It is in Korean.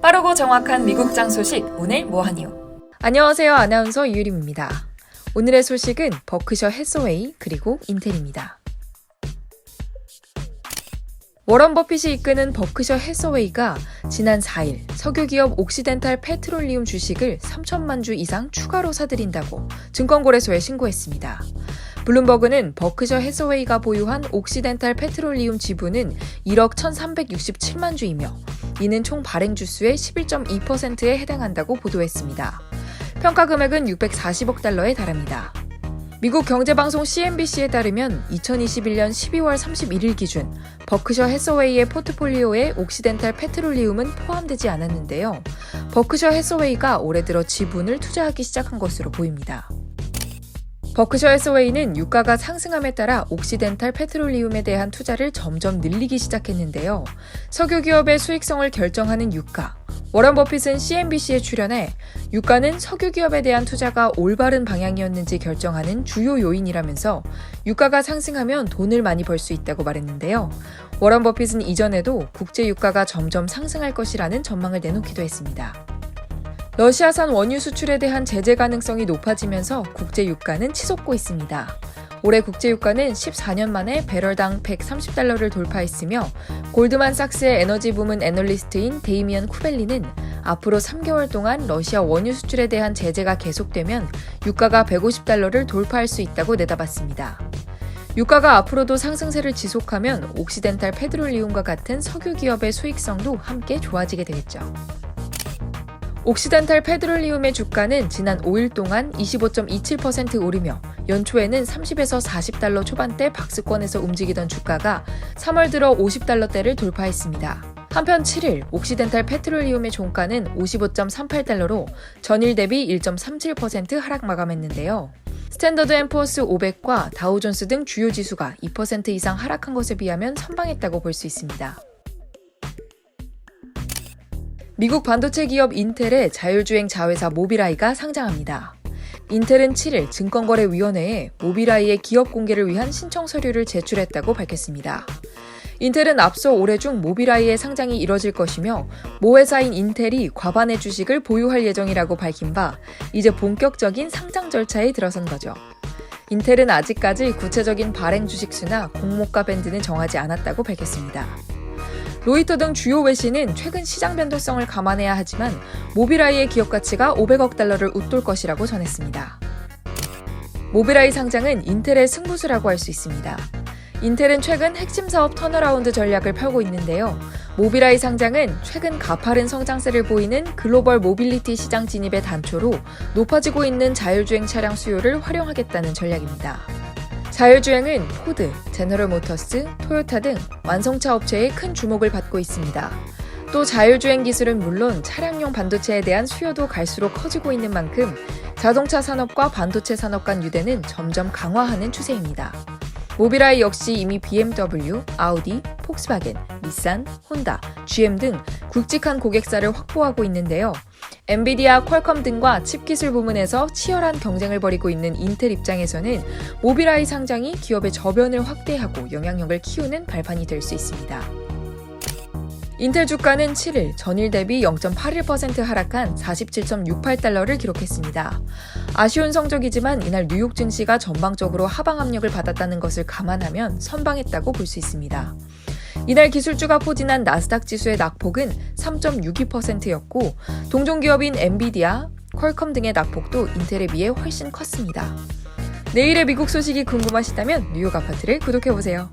빠르고 정확한 미국장 소식, 오늘 뭐하니요? 안녕하세요. 아나운서 이유림입니다. 오늘의 소식은 버크셔 해서웨이 그리고 인텔입니다. 워런 버핏이 이끄는 버크셔 해서웨이가 지난 4일 석유기업 옥시덴탈 페트롤리움 주식을 3천만 주 이상 추가로 사들인다고 증권거래소에 신고했습니다. 블룸버그는 버크셔 해서웨이가 보유한 옥시덴탈 페트롤리움 지분은 1억 1,367만 주이며 이는 총 발행 주수의 11.2%에 해당한다고 보도했습니다. 평가 금액은 640억 달러에 달합니다. 미국 경제방송 CNBC에 따르면 2021년 12월 31일 기준 버크셔 해서웨이의 포트폴리오에 옥시덴탈 페트롤리움은 포함되지 않았는데요. 버크셔 해서웨이가 올해 들어 지분을 투자하기 시작한 것으로 보입니다. 버크셔 해서웨이는 유가가 상승함에 따라 옥시덴탈 페트롤리움에 대한 투자를 점점 늘리기 시작했는데요. 석유 기업의 수익성을 결정하는 유가. 워런 버핏은 CNBC에 출연해 유가는 석유 기업에 대한 투자가 올바른 방향이었는지 결정하는 주요 요인이라면서 유가가 상승하면 돈을 많이 벌 수 있다고 말했는데요. 워런 버핏은 이전에도 국제 유가가 점점 상승할 것이라는 전망을 내놓기도 했습니다. 러시아산 원유 수출에 대한 제재 가능성이 높아지면서 국제 유가는 치솟고 있습니다. 올해 국제 유가는 14년 만에 배럴당 130달러를 돌파했으며 골드만삭스의 에너지 부문 애널리스트인 데이미언 쿠벨리는 앞으로 3개월 동안 러시아 원유 수출에 대한 제재가 계속되면 유가가 150달러를 돌파할 수 있다고 내다봤습니다. 유가가 앞으로도 상승세를 지속하면 옥시덴탈 페트롤리움과 같은 석유 기업의 수익성도 함께 좋아지게 되겠죠. 옥시덴탈 페트롤리움의 주가는 지난 5일 동안 25.27% 오르며 연초에는 30에서 40달러 초반대 박스권에서 움직이던 주가가 3월 들어 50달러대를 돌파했습니다. 한편 7일 옥시덴탈 페트롤리움의 종가는 55.38달러로 전일 대비 1.37% 하락 마감했는데요. 스탠더드 앤 푸어스 500과 다우존스 등 주요 지수가 2% 이상 하락한 것에 비하면 선방했다고 볼 수 있습니다. 미국 반도체 기업 인텔의 자율주행 자회사 모비라이가 상장합니다. 인텔은 7일 증권거래위원회에 모비라이의 기업 공개를 위한 신청 서류를 제출했다고 밝혔습니다. 인텔은 앞서 올해 중 모비라이의 상장이 이뤄질 것이며 모 회사인 인텔이 과반의 주식을 보유할 예정이라고 밝힌 바 이제 본격적인 상장 절차에 들어선 거죠. 인텔은 아직까지 구체적인 발행 주식수나 공모가 밴드는 정하지 않았다고 밝혔습니다. 로이터 등 주요 외신은 최근 시장 변동성을 감안해야 하지만 모비라이의 기업 가치가 500억 달러를 웃돌 것이라고 전했습니다. 모비라이 상장은 인텔의 승부수라고 할 수 있습니다. 인텔은 최근 핵심 사업 턴어라운드 전략을 펴고 있는데요. 모비라이 상장은 최근 가파른 성장세를 보이는 글로벌 모빌리티 시장 진입의 단초로 높아지고 있는 자율주행 차량 수요를 활용하겠다는 전략입니다. 자율주행은 포드, 제너럴 모터스, 토요타 등 완성차 업체의 큰 주목을 받고 있습니다. 또 자율주행 기술은 물론 차량용 반도체에 대한 수요도 갈수록 커지고 있는 만큼 자동차 산업과 반도체 산업 간 유대는 점점 강화하는 추세입니다. 모비라이 역시 이미 BMW, 아우디, 폭스바겐, 닛산, 혼다, GM 등 굵직한 고객사를 확보하고 있는데요. 엔비디아, 퀄컴 등과 칩 기술 부문에서 치열한 경쟁을 벌이고 있는 인텔 입장에서는 모비라이 상장이 기업의 저변을 확대하고 영향력을 키우는 발판이 될 수 있습니다. 인텔 주가는 7일 전일 대비 0.81% 하락한 47.68달러를 기록했습니다. 아쉬운 성적이지만 이날 뉴욕 증시가 전방적으로 하방 압력을 받았다는 것을 감안하면 선방했다고 볼 수 있습니다. 이날 기술주가 포진한 나스닥 지수의 낙폭은 3.62%였고 동종기업인 엔비디아, 퀄컴 등의 낙폭도 인텔에 비해 훨씬 컸습니다. 내일의 미국 소식이 궁금하시다면 뉴욕 아파트를 구독해보세요.